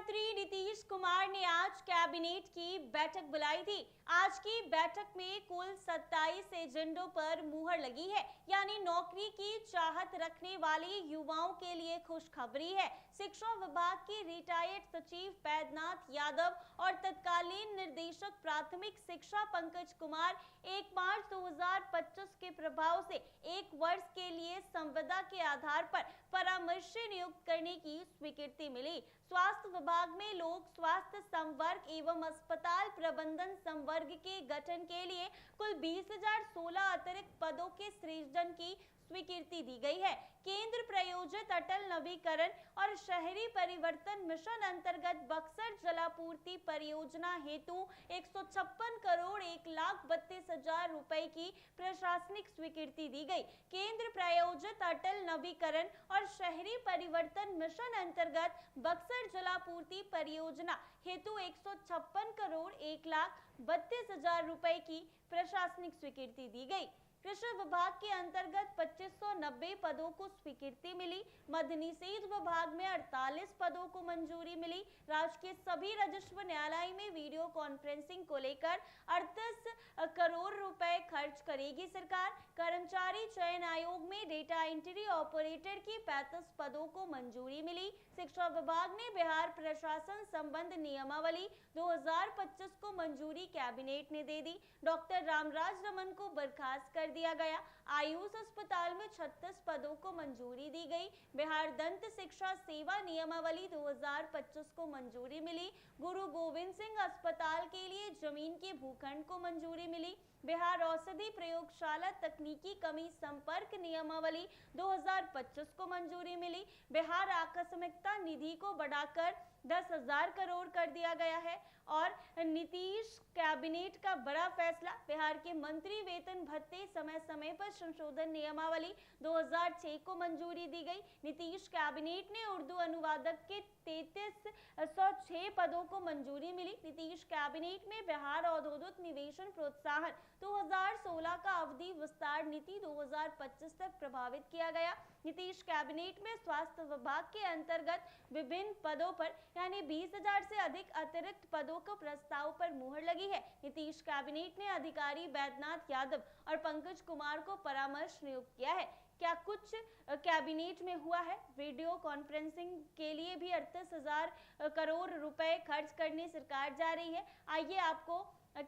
मुख्यमंत्री नीतीश कुमार ने आज कैबिनेट की बैठक बुलाई थी। आज की बैठक में कुल 27 एजेंडों पर मुहर लगी है, यानी नौकरी की चाहत रखने वाले युवाओं के लिए खुशखबरी है। शिक्षा विभाग के रिटायर्ड सचिव बैद्यनाथ यादव और तत्कालीन निदेशक प्राथमिक शिक्षा पंकज कुमार 1 मार्च 2025 के प्रभाव से 1 वर्ष के लिए संविदा के आधार पर परामर्शी नियुक्त करने की स्वीकृति मिली। स्वास्थ्य विभाग में लोक स्वास्थ्य संवर्ग एवं अस्पताल प्रबंधन संवर्ग के गठन के लिए कुल 20,016 अतिरिक्त पदों के सृजन की स्वीकृति दी गई है। केंद्र प्रायोजित अटल नवीकरण और शहरी परिवर्तन मिशन अंतर्गत बक्सर जलापूर्ति परियोजना हेतु 156 करोड़ 1,32,000 रुपए की प्रशासनिक स्वीकृति दी गई। केंद्र प्रायोजित अटल नवीकरण और शहरी परिवर्तन मिशन अंतर्गत बक्सर जलापूर्ति परियोजना हेतु 156 करोड़ 1,32,000 रुपए की प्रशासनिक स्वीकृति दी गई। कृषि विभाग के अंतर्गत 2590 पदों को स्वीकृति मिली। मद्य निषेध विभाग में 48 पदों को मंजूरी मिली। राज्य के सभी राजस्व न्यायालय में वीडियो कॉन्फ्रेंसिंग को लेकर 38 करोड़ रुपए खर्च करेगी सरकार। कर्मचारी चयन आयोग में डेटा एंट्री ऑपरेटर की 35 पदों को मंजूरी मिली। शिक्षा विभाग ने बिहार प्रशासन संबंध नियमावली 2025 को मंजूरी कैबिनेट ने दे दी। डॉक्टर रामराज रमन को बर्खास्त कर दिया गया। आयुष अस्पताल में 36 पदों को मंजूरी दी गई। बिहार दंत शिक्षा सेवा नियमावली 2025 को मंजूरी मिली। गुरु गोविंद सिंह अस्पताल के लिए जमीन के भूखंड को मंजूरी मिली। बिहार औषधि प्रयोगशाला तकनीकी कमी संपर्क नियमावली 2025 को मंजूरी मिली। बिहार आकस्मिकता निधि को बढ़ाकर 10,000 करोड़ कर दिया गया है। और नीतीश कैबिनेट का बड़ा फैसला, बिहार के मंत्री वेतन भत्ते समय समय पर संशोधन नियमावली 2006 को मंजूरी दी गई। नीतीश कैबिनेट ने उर्दू अनुवादक के 3306 पदों को मंजूरी मिली। नीतीश कैबिनेट में बिहार औद्योगिक निवेशन प्रोत्साहन 2016 का अवधि विस्तार नीति 2025 तक प्रभावित किया गया। नीतीश कैबिनेट में स्वास्थ्य विभाग के अंतर्गत विभिन्न पदों पर यानी 20,000 से अधिक अतिरिक्त पदों को प्रस्ताव पर मुहर लगी है। नीतीश कैबिनेट ने अधिकारी बैद्यनाथ यादव और पंकज कुमार को परामर्श नियुक्त किया है। क्या कुछ कैबिनेट में हुआ है? वीडियो कॉन्फ्रेंसिंग के लिए भी 38,000 करोड़ रुपए खर्च करने सरकार जा रही है। आइए आपको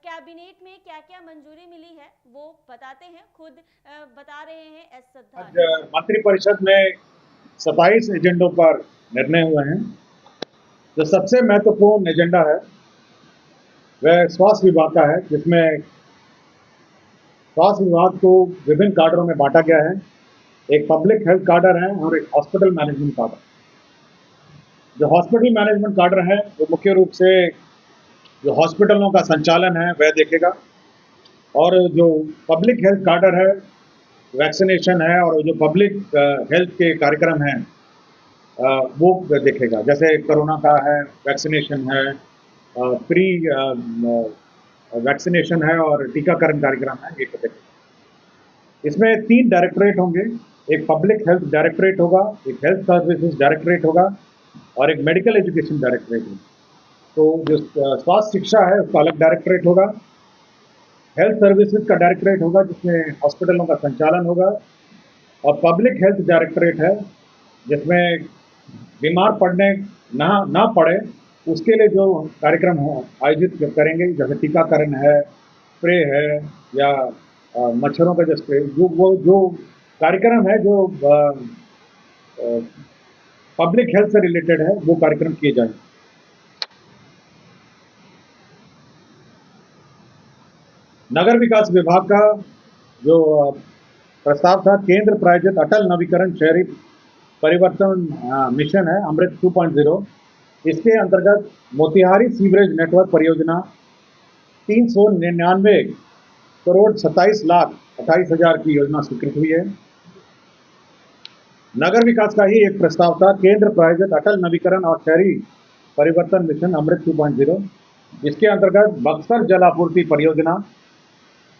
कैबिनेट में क्या क्या मंजूरी मिली है वो बताते हैं। खुद बता रहे हैं एस सिद्धार्थ। मंत्रिपरिषद में 27 एजेंडों पर निर्णय हुए हैं। जो सबसे महत्वपूर्ण एजेंडा है वह स्वास्थ्य विभाग का है, जिसमें स्वास्थ्य विभाग को विभिन्न काडरों में बांटा गया है। एक पब्लिक हेल्थ काडर है और एक हॉस्पिटल मैनेजमेंट काडर। जो हॉस्पिटल मैनेजमेंट काडर है वो मुख्य रूप से जो हॉस्पिटलों का संचालन है वह देखेगा, और जो पब्लिक हेल्थ काडर है वैक्सीनेशन है और जो पब्लिक हेल्थ के कार्यक्रम हैं वो देखेगा। जैसे कोरोना का है, वैक्सीनेशन है, प्री वैक्सीनेशन है और टीकाकरण कार्यक्रम है, ये देखेगा। इसमें 3 डायरेक्टरेट होंगे। एक पब्लिक हेल्थ डायरेक्टरेट होगा, एक हेल्थ सर्विसेज डायरेक्टरेट होगा और एक मेडिकल एजुकेशन डायरेक्टरेट होगा। तो जो स्वास्थ्य शिक्षा है उसका अलग डायरेक्टरेट होगा। हेल्थ सर्विसेज का डायरेक्टरेट होगा जिसमें हॉस्पिटलों का संचालन होगा, और पब्लिक हेल्थ डायरेक्टरेट है जिसमें बीमार पड़ने ना पड़े उसके लिए जो कार्यक्रम हो आयोजित करेंगे, जैसे टीकाकरण है, स्प्रे है या मच्छरों का जो स्प्रे, जो कार्यक्रम है जो पब्लिक हेल्थ से रिलेटेड है वो कार्यक्रम किए जाएंगे। नगर विकास विभाग का जो प्रस्ताव था, केंद्र प्रायोजित अटल नवीकरण शहरी परिवर्तन मिशन है अमृत 2.0, इसके अंतर्गत मोतिहारी सीवरेज नेटवर्क परियोजना 399 करोड़ 27,28,000 की योजना स्वीकृत हुई है। नगर विकास का ही एक प्रस्ताव था, केंद्र प्रायोजित अटल नवीकरण और शहरी परिवर्तन मिशन अमृत 2.0, इसके अंतर्गत बक्सर जलापूर्ति परियोजना,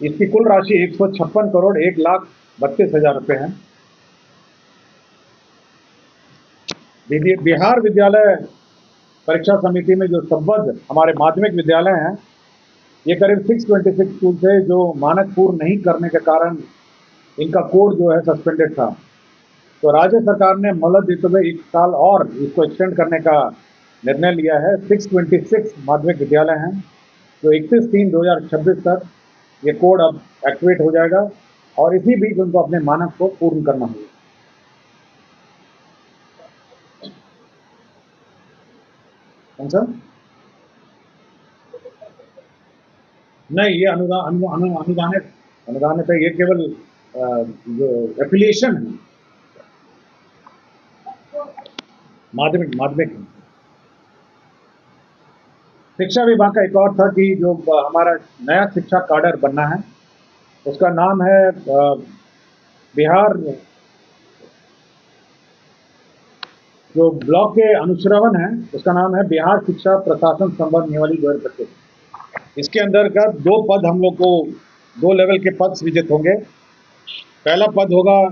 इसकी कुल राशि 156 करोड़ 1,32,000 रुपये है। बिहार विद्यालय परीक्षा समिति में जो संबद्ध हमारे माध्यमिक विद्यालय हैं, ये करीब 626 स्कूल थे जो मानक पूर्ण नहीं करने के कारण इनका कोड जो है सस्पेंडेड था। तो राज्य सरकार ने मोहलत देते हुए 1 साल और इसको एक्सटेंड करने का निर्णय लिया है। 626 माध्यमिक विद्यालय हैं जो 31/3/2026 तक ये कोड अब एक्टिवेट हो जाएगा और इसी बीच उनको अपने मानक को पूर्ण करना होगा। कौन सा? नहीं, ये अनुदानित है। ये केवल जो एफिलिएशन है माध्यमिक शिक्षा विभाग का एक और था कि जो हमारा नया शिक्षा काडर बनना है, उसका नाम है बिहार, जो ब्लॉक के अनुश्रवण है उसका नाम है बिहार शिक्षा प्रशासन संबंध नियमावली 2025। इसके अंतर्गत 2 पद हम लोग को 2 लेवल के पद सृजित होंगे। पहला पद होगा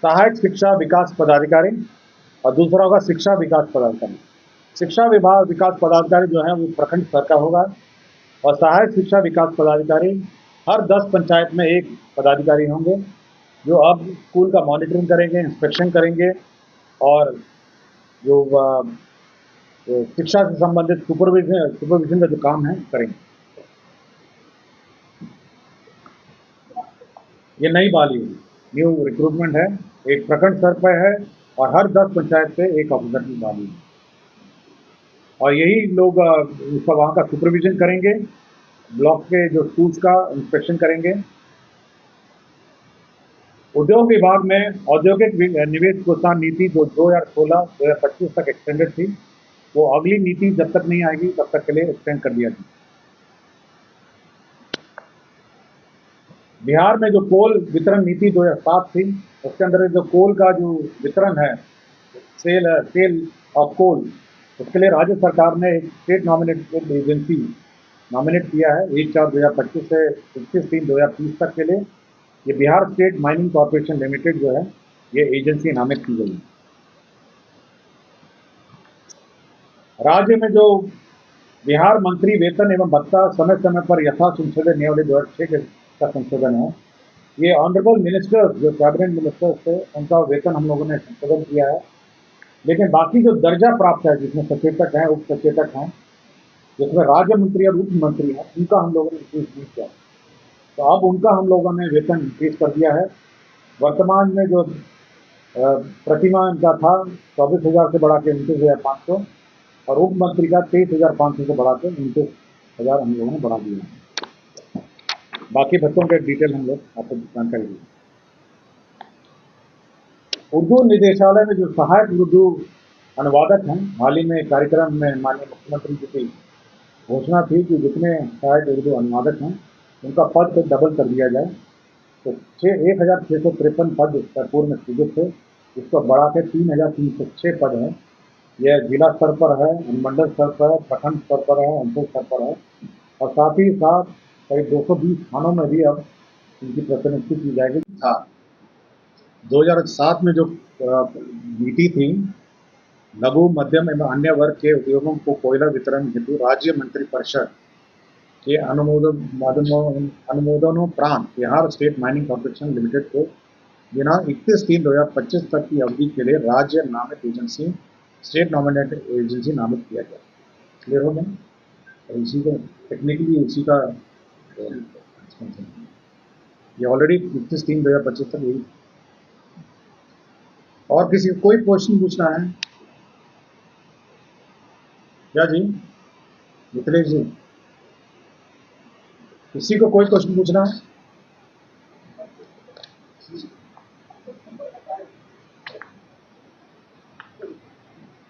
सहायक शिक्षा विकास पदाधिकारी और दूसरा होगा शिक्षा विकास पदाधिकारी। शिक्षा विकास पदाधिकारी जो है वो प्रखंड स्तर का होगा और सहायक शिक्षा विकास पदाधिकारी हर 10 पंचायत में 1 पदाधिकारी होंगे जो अब स्कूल का मॉनिटरिंग करेंगे, इंस्पेक्शन करेंगे और जो शिक्षा से संबंधित सुपरविजन का जो काम है करेंगे। ये नई बहाली है, न्यू रिक्रूटमेंट है, एक प्रखंड स्तर पर है और हर 10 पंचायत पे 1 ऑफिसर की बहाली है और यही लोग उसका वहाँ का सुपरविजन करेंगे, ब्लॉक के जो स्कूल्स का इंस्पेक्शन करेंगे। उद्योग विभाग में औद्योगिक निवेश प्रोत्साहन नीति जो 2016-2025 तक एक्सटेंडेड थी, वो अगली नीति जब तक नहीं आएगी तब तक के लिए एक्सटेंड कर दिया गया। बिहार में जो कोल वितरण नीति 2007 थी, उसके अंदर जो कोल का जो वितरण है, सेल ऑफ कोल, उसके लिए राज्य सरकार ने एक स्टेट नॉमिनेटेड एजेंसी नॉमिनेट किया है 1/4/2025 से 31/3/2030 तक के लिए। ये Bihar state mining corporation limited जो है ये एजेंसी नामित की गई है। राज्य में जो बिहार मंत्री वेतन एवं भत्ता समय समय पर यथा संशोधन नियमावली 2006 का संशोधन है, ये ऑनरेबल मिनिस्टर्स जो कैबिनेट मिनिस्टर्स थे उनका वेतन हम लोगों ने संशोधन किया है। लेकिन बाकी जो दर्जा प्राप्त है, जिसमें सचेतक हैं, उप सचेतक हैं, जिसमें राज्य मंत्री और उप मंत्री हैं, उनका हम लोगों ने इंक्रीज नहीं किया। तो अब उनका हम लोगों ने वेतन इंक्रीज कर दिया है। वर्तमान में जो प्रतिमाह इनका था 24,000 से बढ़ा के 29,500 और उप मंत्री का 23,500 से बढ़ा के 29,000 हम लोगों ने बढ़ा दिया है। बाकी बच्चों के डिटेल हम लोग आपको जानकारी देंगे। उर्दू निदेशालय में जो सहायक उर्दू अनुवादक हैं, हाल ही में कार्यक्रम में माननीय मुख्यमंत्री जी की घोषणा थी कि जितने सहायक उर्दू अनुवादक हैं उनका पद को डबल कर दिया जाए। तो 1,653 पद पूर्व में सृजित थे, इसको बढ़ा के 3,306 पद हैं। यह जिला स्तर पर है, अनुमंडल स्तर पर है, प्रखंड स्तर पर है, अंचल स्तर पर है और साथ ही साथ करीब 220 थानों में भी अब इनकी प्रतिनियुक्ति की जाएगी। 2007 में जो नीति थी, लघु मध्यम एवं अन्य वर्ग के उद्योगों को कोयला वितरण हेतु राज्य मंत्रिपरिषद के अनुमोदनोपरांत Bihar state mining corporation limited को दिनांक 31/3/2025 तक की अवधि के लिए राज्य नामित एजेंसी स्टेट नॉमिनेटेड एजेंसी नामित किया गया। क्लियर हो गया? इसी को टेक्निकली इसी का ये ऑलरेडी 31/3/2025 तक हुई। और किसी कोई क्वेश्चन पूछना है क्या जी? मिथिलेश जी, किसी को कोई क्वेश्चन पूछना है?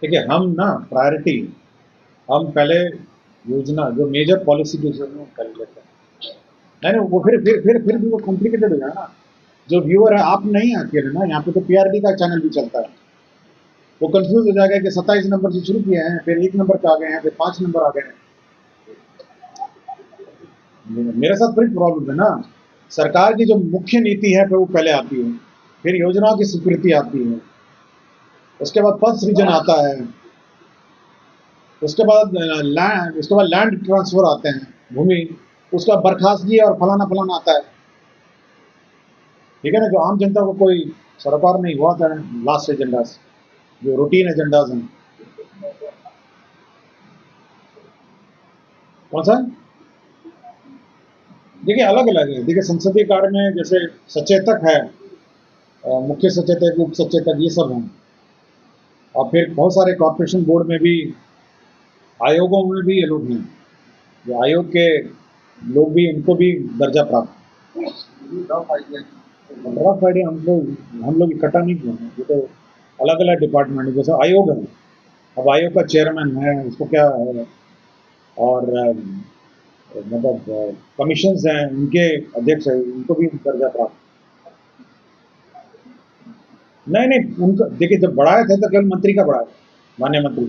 देखिए, हम ना प्रायोरिटी हम पहले योजना जो मेजर पॉलिसी डिसीजन कर लेते हैं, नहीं वो फिर भी वो कॉम्प्लिकेटेड हो जाए ना। जो व्यूअर है आप नहीं अकेले ना, यहाँ पे तो पीआरडी का चैनल भी चलता है, वो कंफ्यूज हो जाएगा कि 27 नंबर से शुरू किए हैं, फिर 1 नंबर पे आ गए हैं, फिर 5 नंबर आ गए हैं। मेरे साथ बड़ी प्रॉब्लम है ना। सरकार की जो मुख्य नीति है फिर वो पहले आती है, फिर योजनाओं की स्वीकृति आती है, उसके बाद पल्स रीजन आता है, उसके बाद लैंड ट्रांसफर आते हैं, भूमि, उसका बर्खास्तगी और फलाना फलाना आता है। ठीक है ना, जो आम जनता को कोई सरोकार नहीं हुआ था लास्ट एजेंडा से, जो रूटीन एजेंडाज हैं। कौन सा? देखिए अलग अलग है। देखिए संसदीय कार्य में जैसे सचेतक है, मुख्य सचेतक, उप सचेतक, ये सब हैं। और फिर बहुत सारे कॉर्पोरेशन बोर्ड में भी, आयोगों में भी ये लोग हैं, जो आयोग के लोग भी, उनको भी दर्जा प्राप्त। रफ आइडिया हम लोग इकट्ठा नहीं किए हैं, ये तो अलग अलग डिपार्टमेंट है। जैसे आयोग है, अब आयोग का चेयरमैन है, उसको क्या है, और मतलब कमीशंस हैं, उनके अध्यक्ष है, उनको भी दर्जा प्राप्त। नहीं नहीं, उनका देखिए जब बढ़ाए थे तो केवल मंत्री का बढ़ाया, माननीय मंत्री,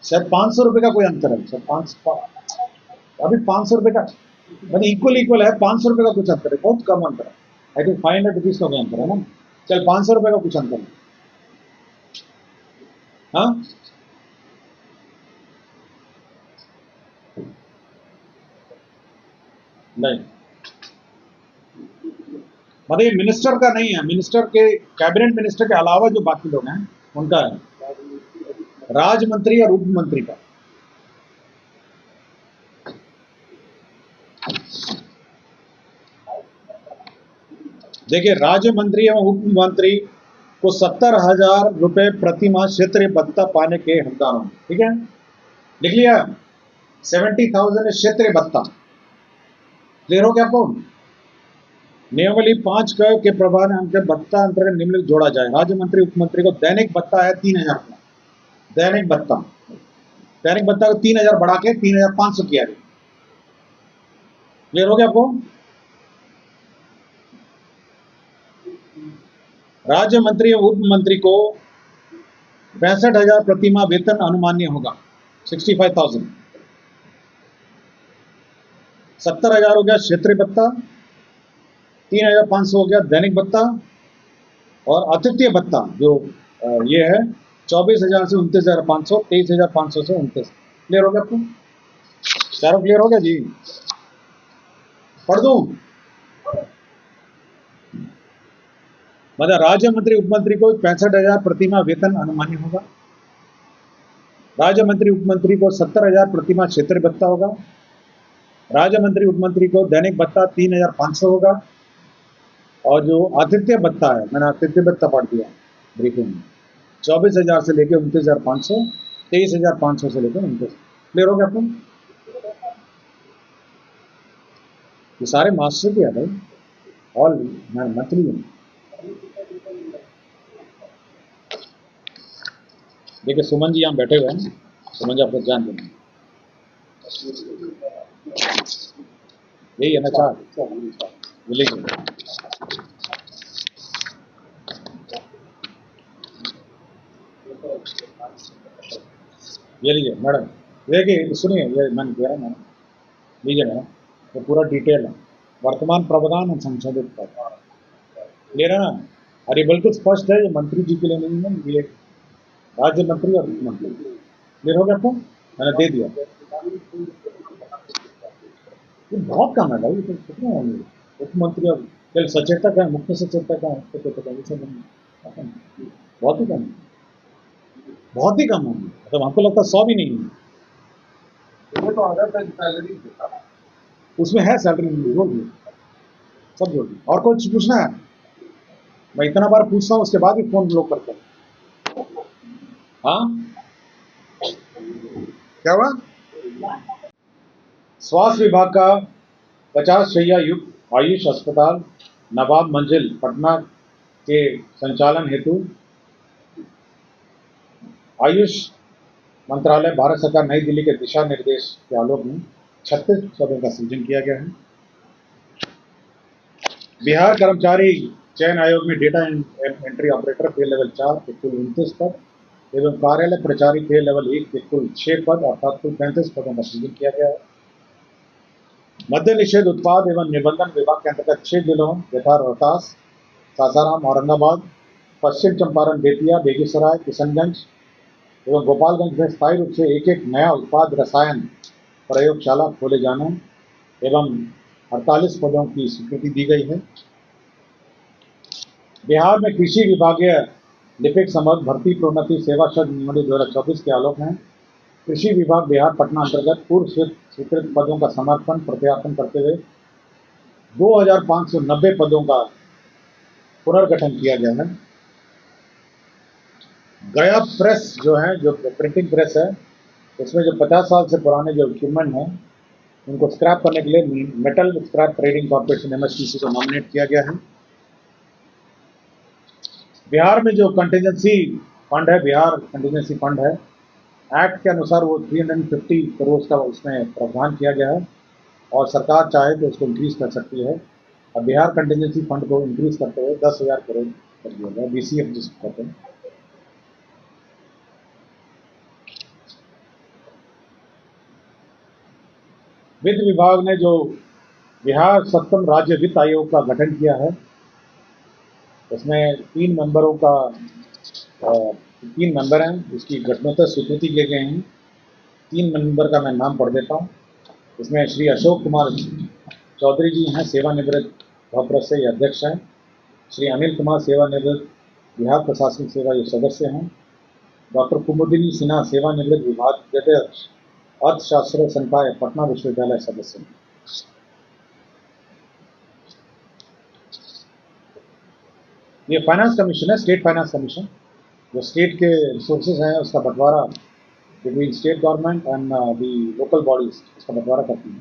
शायद 500 रुपये का कोई अंतर है, शायद 500, अभी 500 रुपये का, मतलब इक्वल है, 500 रुपये का कुछ अंतर है, बहुत कम अंतर है। आई थिंक 500 रुपीज का कोई अंतर है ना, चल 500 रुपये का कुछ अंतर है। हाँ नहीं, मतलब ये मिनिस्टर का नहीं है, मिनिस्टर के, कैबिनेट मिनिस्टर के अलावा जो बाकी लोग हैं उनका है, राज्य मंत्री और उप मंत्री का। देखिए राज्य मंत्री एवं उप मंत्री को 70,000 रुपए प्रति माह क्षेत्रीय भत्ता पाने के हकदार होंगे। ठीक है, लिख लिया, 70,000 क्षेत्रीय भत्ता। क्लियर हो गया आपको? नियमावली 5 के प्रभाव के भत्ता अंतर्गत निम्नलिखित जोड़ा जाए। राज्य मंत्री उप मंत्री को दैनिक भत्ता है 3,000 का, दैनिक भत्ता, दैनिक भत्ता को 3,000 बढ़ा के 3,500 किया गया। क्लियर हो गया आपको? राज्य मंत्री एवं उप मंत्री को 65,000 प्रति माह वेतन अनुमान्य होगा, 65,000। 70,000 हो गया क्षेत्रीय भत्ता, 3,500 हो गया दैनिक भत्ता, और अतिथ्य भत्ता जो ये है 24,000 से 29,500, 23,500 से 29। क्लियर हो गया आपको? चारों क्लियर हो गया जी? पढ़ दूं? मतलब राज्य मंत्री उप मंत्री को 65,000 प्रति माह वेतन अनुमान्य होगा, राज्य मंत्री उप मंत्री को 70,000 प्रति माह क्षेत्रीय भत्ता होगा, राज्य मंत्री उप मंत्री को दैनिक भत्ता 3,500 होगा, और जो आतिथ्य भत्ता है, मैंने आतिथ्य भत्ता पढ़ दिया ब्रीफिंग में, 24,000 से लेकर 29,500, 23,500 से लेकर 29। क्लियर हो गया आपको? ये सारे मास्टर के है भाई, ऑल मंथली है। देखिए सुमन जी यहाँ बैठे हुए हैं, सुमन जी आपको जान देंगे, यही है ना, 4 विलेज। ये लीजिए मैडम, देखिए सुनिए, ये मैंने कह रहा हूँ, लीजिए मैडम, तो पूरा डिटेल है, वर्तमान प्रावधान और संशोधित प्रावधान। क्लियर है ना? और ये बिल्कुल स्पष्ट है, ये मंत्री जी के लिए नहीं है, ये राज्य मंत्री और उप मंत्री। क्लियर हो गया आपको? मैंने दे दिया। ये बहुत कम है भाई, तो कितने होंगे उप मंत्री और फिर सचेतक है, मुख्य सचेतक है, बहुत ही कम है, बहुत ही कम होंगे, मतलब हमको लगता है 100 भी नहीं है। तो आधा तक सैलरी उसमें है, सैलरी जोड़ दी, सब जोड़ दी। और कुछ पूछना है? मैं इतना बार पूछता हूँ, उसके बाद ही फोन ब्लॉक करता हूँ। हाँ क्या हुआ? स्वास्थ्य विभाग का 50 शैय्या युक्त आयुष अस्पताल नवाब मंजिल पटना के संचालन हेतु आयुष मंत्रालय भारत सरकार नई दिल्ली के दिशा निर्देश के आलोक में 36 पदों का सृजन किया गया है। बिहार कर्मचारी चयन आयोग में डेटा एंट्री ऑपरेटर पे लेवल 4 के कुल 29 पद एवं कार्यालय प्रचारी पे लेवल 1 के कुल 6 पद अर्थात कुल 35 पदों का सृजन किया गया है। मद्य निषेध उत्पाद एवं निबंधन विभाग के अंतर्गत 6 जिलों यथा रोहतास, सासाराम, औरंगाबाद पश्चिम चंपारण, बेतिया, बेगूसराय, किशनगंज एवं गोपालगंज में स्थायी रूप से एक एक नया उत्पाद रसायन प्रयोगशाला खोले जाने एवं 48 पदों की स्वीकृति दी गई है। बिहार में कृषि विभागीय लिपिक समग्र भर्ती प्रोन्नति सेवा शब्द नियमावली 2024 के आलोक में कृषि विभाग बिहार पटना अंतर्गत पूर्व स्वीकृत पदों का समर्पण प्रत्यार्पण करते हुए 2590 पदों का पुनर्गठन किया गया है। गया प्रेस जो है, जो प्रिंटिंग प्रेस है, उसमें जो 50 साल से पुराने जो इक्विपमेंट हैं उनको स्क्रैप करने के लिए metal scrap trading corporation MSTC को नॉमिनेट किया गया है। बिहार में जो कंटीजेंसी फंड है, बिहार कंटीजेंसी फंड है, एक्ट के अनुसार वो 350 करोड़ का उसमें प्रावधान किया गया है और सरकार चाहे तो उसको इंक्रीज कर सकती है। अब बिहार कंटीजेंसी फंड को इंक्रीज करते हुए 10,000 करोड़ कर दिया गया, BCF जिसको कहते हैं। वित्त विभाग ने जो बिहार सप्तम राज्य वित्त आयोग का गठन किया है, उसमें 3 मेंबरों का 3 मेंबर हैं, उसकी गठनोत्तर स्वीकृति किए गए हैं। 3 मेंबर का मैं नाम पढ़ देता हूँ। इसमें श्री अशोक कुमार चौधरी जी हैं, सेवानिवृत्त भद्र से ये अध्यक्ष हैं। श्री अनिल कुमार सेवानिवृत्त बिहार प्रशासनिक सेवा ये सदस्य हैं। डॉक्टर कुमुदिनी सिन्हा सेवानिवृत्त विभाग अर्थशास्त्र संकाय पटना विश्वविद्यालय सदस्य हैं। ये फाइनेंस कमीशन है, स्टेट फाइनेंस कमीशन, जो स्टेट के रिसोर्सेज हैं उसका बंटवारा between state government and the local bodies उसका बंटवारा करती है।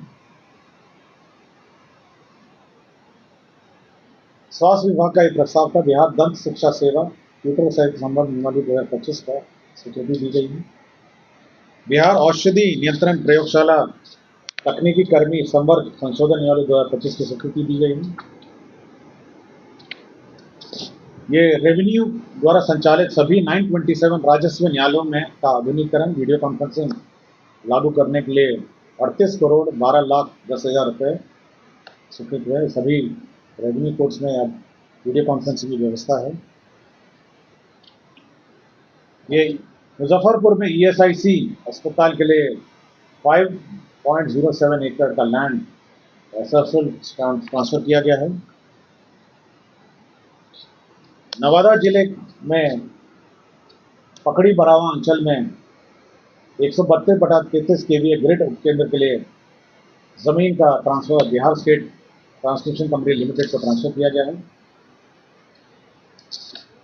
स्वास्थ्य विभाग का एक प्रस्ताव था, बिहार दंत शिक्षा सेवा ट्विटर सहित संबंध नियमावली 2025 का स्वीकृति दी गई है। बिहार औषधि नियंत्रण प्रयोगशाला तकनीकी कर्मी संवर्ग संशोधन नियमावली 2025 की स्वीकृति दी गई है। ये रेवेन्यू द्वारा संचालित सभी 927 राजस्व न्यायालयों में का आधुनिकीकरण वीडियो कॉन्फ्रेंसिंग लागू करने के लिए 38 करोड़ 12 लाख 10,000 रुपये स्वीकृत हुए। सभी रेवेन्यू कोर्ट्स में अब वीडियो कॉन्फ्रेंसिंग की व्यवस्था है। ये मुजफ्फरपुर में ESIC अस्पताल के लिए 5.07 एकड़ का लैंड ट्रांसफर किया गया है। नवादा जिले में पकड़ी बरावा अंचल में 132/33 KVA ग्रिड उपकेंद्र के लिए जमीन का transfer Bihar state transmission company limited को ट्रांसफर किया गया है।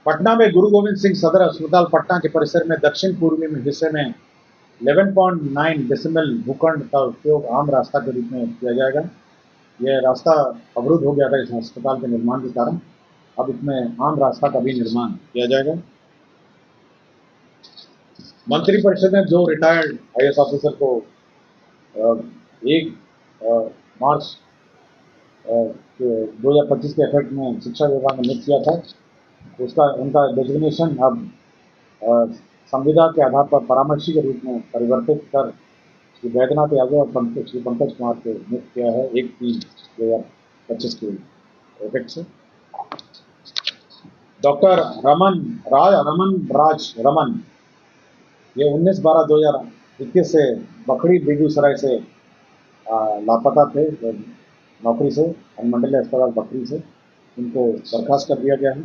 पटना में गुरु गोविंद सिंह सदर अस्पताल पटना के परिसर में दक्षिण पूर्वी में हिस्से में 11.9 डेसिमल भूखंड का उपयोग आम रास्ता के रूप में किया जाएगा। यह रास्ता अवरुद्ध हो गया था इस अस्पताल के निर्माण के कारण, अब इसमें आम रास्ता का भी निर्माण किया जाएगा। मंत्रिपरिषद ने 2 रिटायर्ड IAS ऑफिसर को 1 मार्च 2025 के इफेक्ट में शिक्षा विभाग में नियुक्त किया था। उनका डेजिग्नेशन अब संविदा के आधार पर परामर्शी के रूप में परिवर्तित कर श्री बैद्यनाथ यादव और श्री पंकज कुमार को नियुक्त किया है 1/3/2025 के इफेक्ट से। डॉक्टर रमन ये 19/12/2021 से बखरी बेगूसराय से लापता थे नौकरी से, अनुमंडलीय अस्पताल बखरी से। इनको बर्खास्त कर दिया गया है।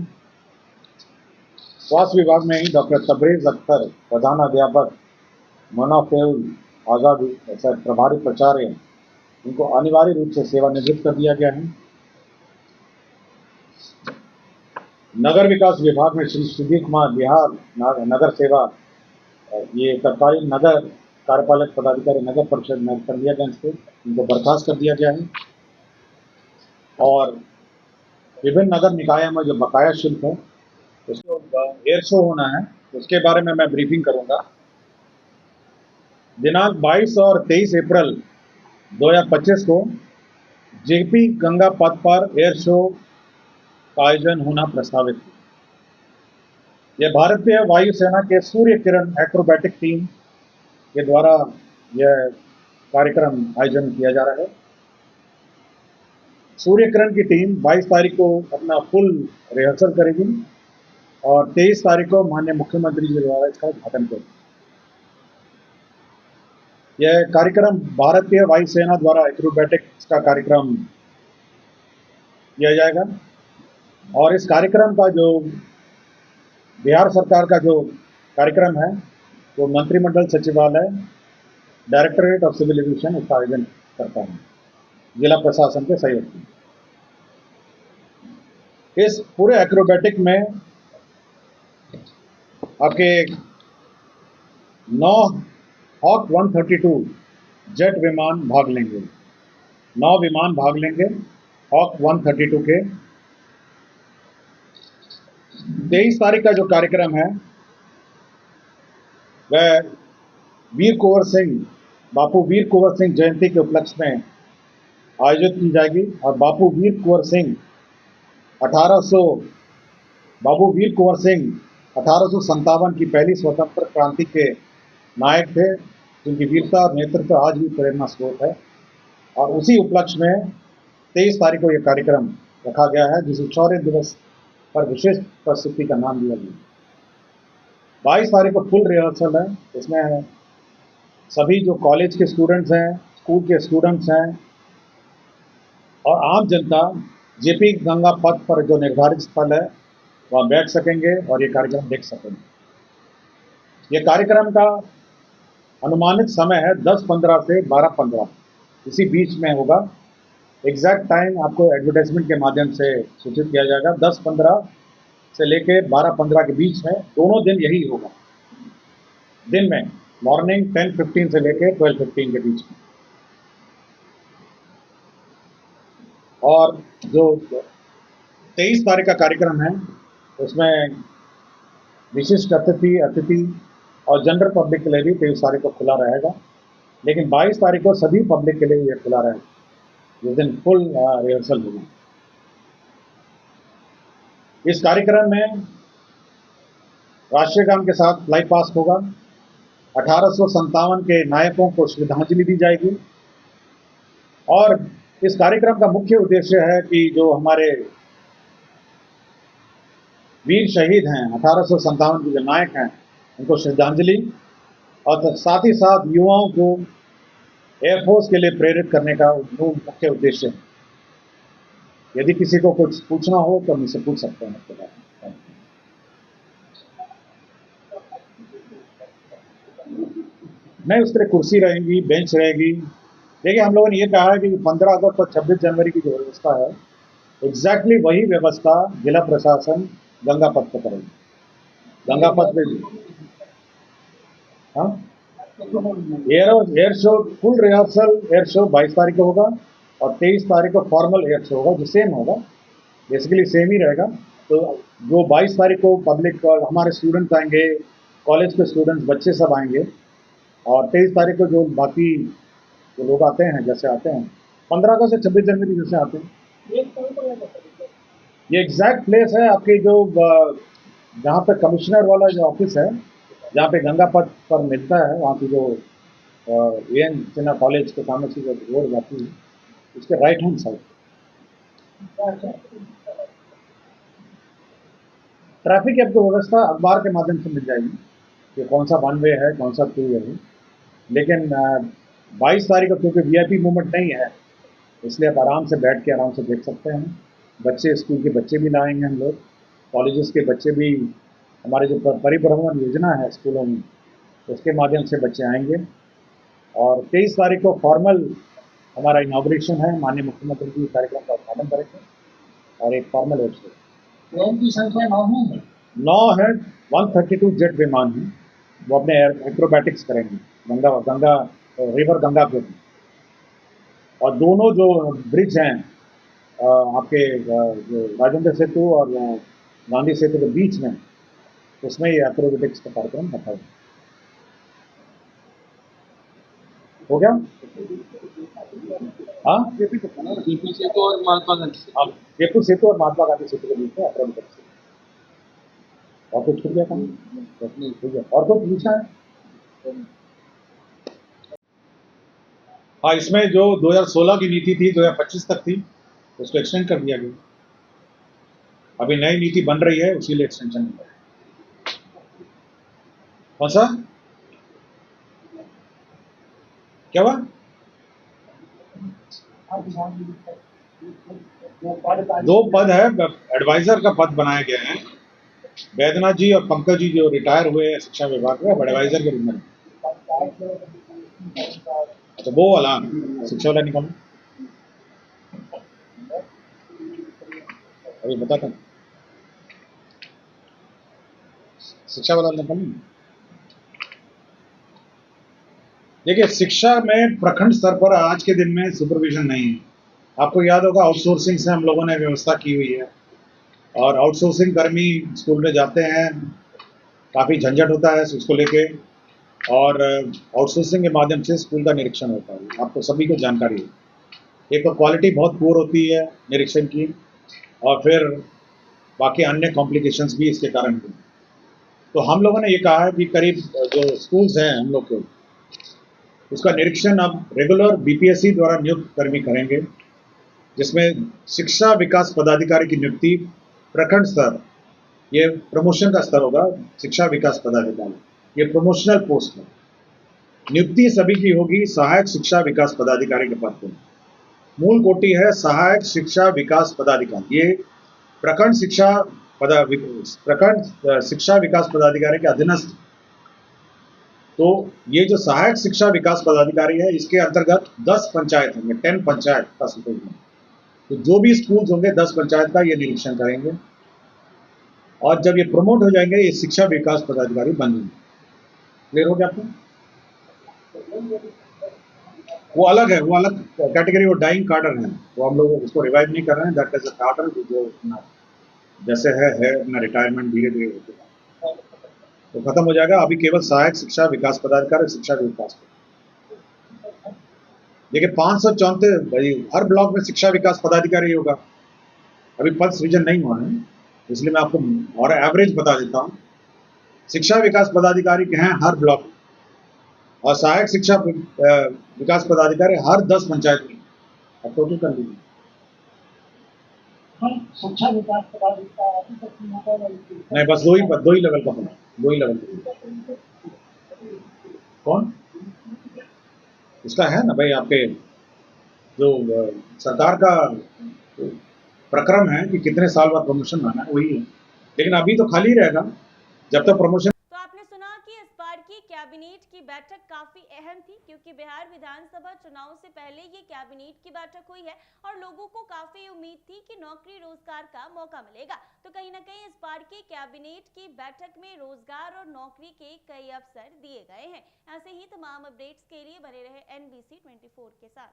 स्वास्थ्य विभाग में ही डॉक्टर तबरेज अख्तर प्रधान अध्यापक मोनाफेल आज़ाद प्रभारी प्राचार्य, इनको अनिवार्य रूप से सेवानिवृत्त कर दिया गया है। नगर विकास विभाग में श्री सुधीर कुमार बिहार नगर सेवा ये तत्कालीन नगर कार्यपालक पदाधिकारी नगर परिषद में कर दिया गया, इनको बर्खास्त कर दिया गया है। और विभिन्न नगर निकायों में जो बकाया शुल्क है उसको एयर शो होना है, उसके बारे में मैं ब्रीफिंग करूंगा। दिनांक 22 और 23 अप्रैल 2025 को JP गंगा पथ पर एयर शो का आयोजन होना प्रस्तावित है। यह भारतीय वायुसेना के सूर्य किरण एक्रोबैटिक टीम के द्वारा यह कार्यक्रम आयोजन किया जा रहा है। सूर्य किरण की टीम 22 तारीख को अपना फुल रिहर्सल करेगी और 23 तारीख को माननीय मुख्यमंत्री जी द्वारा इसका उद्घाटन किया। यह कार्यक्रम भारतीय वायुसेना द्वारा एक्रोबैटिक्स का कार्यक्रम किया जाएगा और इस कार्यक्रम का जो बिहार सरकार का जो कार्यक्रम है वो मंत्रिमंडल सचिवालय डायरेक्टरेट ऑफ सिविल एविएशन इसका आयोजन करता है जिला प्रशासन के सहयोग से। इस पूरे एक्रोबैटिक में आपके 9 हॉक 132 जेट विमान भाग लेंगे। 9 विमान भाग लेंगे हॉक 132 के। 23 तारीख का जो कार्यक्रम है वह वीर कुंवर सिंह बापू वीर कुंवर सिंह जयंती के उपलक्ष्य में आयोजित की जाएगी और बापू वीर कुंवर सिंह 1857 की पहली स्वतंत्र क्रांति के नायक थे जिनकी वीरता और नेतृत्व आज भी प्रेरणा स्रोत है। और उसी उपलक्ष्य में 23 तारीख को यह कार्यक्रम रखा गया है जिसे शौर्य दिवस पर विशेष प्रस्तुति का नाम दिया गया। 22 तारीख को फुल रिहर्सल है। इसमें सभी जो कॉलेज के स्टूडेंट्स हैं, स्कूल के स्टूडेंट्स हैं और आम जनता जेपी गंगा पथ पर जो निर्धारित स्थल है वहाँ बैठ सकेंगे और ये कार्यक्रम देख सकेंगे। ये कार्यक्रम का अनुमानित समय है 10:15 से 12:15, इसी बीच में होगा। एग्जैक्ट टाइम आपको एडवर्टाइजमेंट के माध्यम से सूचित किया जाएगा। 10:15 से लेके 12:15 के बीच में दोनों दिन यही होगा। दिन में मॉर्निंग 10:15 से लेके 12:15 के बीच में। और जो 23 तारीख का कार्यक्रम है उसमें विशिष्ट अतिथि और जनरल पब्लिक के लिए भी 23 तारीख को खुला रहेगा, लेकिन 22 तारीख को सभी पब्लिक के लिए यह खुला रहेगा, जिस दिन फुल रिहर्सल होगी। इस कार्यक्रम में राष्ट्रीय गान के साथ फ्लाई पास्ट होगा। 1857 के नायकों को श्रद्धांजलि दी जाएगी और इस कार्यक्रम का मुख्य उद्देश्य है कि जो हमारे वीर शहीद हैं 1857 के जो नायक हैं उनको श्रद्धांजलि और साथ ही साथ युवाओं को एयरफोर्स के लिए प्रेरित करने का मुख्य उद्देश्य है। यदि किसी को कुछ पूछना हो तो मुझसे पूछ सकते हैं आपके बारे में। नहीं, उस तरह कुर्सी रहेंगी, बेंच रहेगी। देखिए, हम लोगों ने ये कहा है कि 15 अगस्त और 26 जनवरी की जो व्यवस्था है एग्जैक्टली वही व्यवस्था जिला प्रशासन गंगा पथ पर करेगी। गंगा पथ पे हाँ air show full rehearsal air show 22 तारीख को होगा और 23 तारीख को फॉर्मल एयर शो होगा जो सेम होगा, बेसिकली सेम ही रहेगा। तो जो 22 तारीख को पब्लिक हमारे स्टूडेंट्स आएंगे, कॉलेज के स्टूडेंट्स बच्चे सब आएंगे और 23 तारीख को जो बाकी जो लोग आते हैं जैसे आते हैं 15 अगस्त से 26 जनवरी जैसे आते हैं। ये एग्जैक्ट प्लेस है आपकी जो जहाँ पे कमिश्नर वाला जो ऑफिस है, जहाँ पे गंगा पथ पर मिलता है, वहाँ की जो एन सिन्हा कॉलेज के सामने से जो रोड जाती है उसके राइट हैंड साइड। ट्रैफिक की आपको व्यवस्था अखबार के माध्यम से मिल जाएगी कि कौन सा 1 वे है, कौन सा 2 वे है। लेकिन 22 तारीख को क्योंकि वीआईपी मूवमेंट नहीं है इसलिए आप आराम से बैठ के आराम से देख सकते हैं। बच्चे, स्कूल के बच्चे भी लाएंगे हम लोग, कॉलेजेस के बच्चे भी, हमारे जो परिभ्रमण योजना है स्कूलों में उसके माध्यम से बच्चे आएंगे। और 23 तारीख को फॉर्मल हमारा इनॉग्रेशन है, माननीय मुख्यमंत्री जी कार्यक्रम का उद्घाटन करेंगे और एक फॉर्मल वेबसाइट। प्लेन की संख्या 9 है। 132 जेट विमान है, वो अपने एक्रोबैटिक्स करेंगे गंगा रिवर गंगा के। और दोनों जो ब्रिज हैं आपके जो राजेंद्र सेतु और गांधी सेतु के बीच में, उसमें ये एक्रोबैटिक्स का कार्यक्रम रखा है। हो गया? हाँ, जेपी सेतु और महात्मा गांधी सेतु। हाँ, जेपी सेतु और महात्मा गांधी सेतु के बीच में एक्रोबैटिक्स। और कुछ छूट गया था? नहीं, छूट गया। और कुछ पूछा है? हाँ, इसमें जो 2016 की नीति थी 2025 तक थी, उसको एक्सटेंड कर दिया गया। अभी नई नीति बन रही है, उसी लिए एक्सटेंशन मिल रहा है। कौन सा क्या हुआ? दो पद है, एडवाइजर का पद बनाया गया है। वैद्यनाथ जी और पंकज जी जो रिटायर हुए हैं शिक्षा विभाग में, एडवाइजर के रूप में। अच्छा वो वाला शिक्षा वाला निकालो, अभी बताता हूँ। शिक्षा वाला निकालो। देखिए, शिक्षा में प्रखंड स्तर पर आज के दिन में सुपरविजन नहीं है। आपको याद होगा आउटसोर्सिंग से हम लोगों ने व्यवस्था की हुई है, और आउटसोर्सिंग कर्मी स्कूल में जाते हैं, काफ़ी झंझट होता है उसको लेके, और आउटसोर्सिंग के माध्यम से स्कूल का निरीक्षण होता है। आपको सभी को जानकारी है। एक तो क्वालिटी बहुत पुअर होती है निरीक्षण की, और फिर बाकी अन्य कॉम्प्लिकेशंस भी इसके कारण हुए। तो हम लोगों ने ये कहा है कि करीब जो स्कूल्स हैं हम लोग के, उसका निरीक्षण अब रेगुलर बीपीएससी द्वारा नियुक्त कर्मी करेंगे, जिसमें शिक्षा विकास पदाधिकारी की नियुक्ति प्रखंड स्तर, ये प्रमोशन का स्तर होगा। शिक्षा विकास पदाधिकारी ये प्रमोशनल पोस्ट है। नियुक्ति सभी की होगी सहायक शिक्षा विकास पदाधिकारी के पद पर। मूल कोटि है सहायक शिक्षा विकास पदाधिकारी। ये प्रखंड शिक्षा विकास पदाधिकारी के अधीनस्थ। तो ये जो सहायक शिक्षा विकास पदाधिकारी है, इसके अंतर्गत 10 पंचायत होंगे, 10 पंचायत का सुपरविजन। तो जो भी स्कूल होंगे 10 पंचायत का ये निरीक्षण करेंगे, और जब ये प्रमोट हो जाएंगे ये शिक्षा विकास पदाधिकारी बन जाएंगे। क्लियर हो गया आपको? वो अलग है, वो अलग कैटेगरी, वो डाइंग कार्डर है, वो हम लोग उसको रिवाइव नहीं कर रहे हैं। दैट इज अ कार्डर जो अपना जैसे है अपना रिटायरमेंट धीरे धीरे होगा, तो खत्म हो जाएगा। अभी केवल सहायक शिक्षा विकास पदाधिकारी, शिक्षा विकास। देखिए 534 भाई, हर ब्लॉक में शिक्षा विकास पदाधिकारी होगा। अभी पद सृजन नहीं हुआ है, इसलिए मैं आपको और एवरेज बता देता हूँ। शिक्षा विकास पदाधिकारी के हैं हर ब्लॉक, और सहायक शिक्षा विकास पदाधिकारी हर 10 पंचायत में। अब टोटल कर लीजिए। शिक्षा विकास पदाधिकारी नहीं, बस दो ही लेवल का बना, 2 ही लेवल। कौन इसका है ना भाई, आपके जो सरकार का प्रक्रम है कि कितने साल बाद प्रमोशन आना है, वही है। लेकिन अभी तो खाली रहेगा जब तक प्रमोशन। तो आपने सुना कि इस बार की कैबिनेट की बैठक काफी अहम थी, क्योंकि बिहार विधानसभा चुनाव से पहले ये कैबिनेट की बैठक हुई है और लोगों को काफी उम्मीद थी कि नौकरी रोजगार का मौका मिलेगा। तो कहीं ना कहीं इस बार की कैबिनेट की बैठक में रोजगार और नौकरी के कई अवसर दिए गए हैं। ऐसे ही तमाम अपडेट्स के लिए बने रहे NBC 24 के साथ।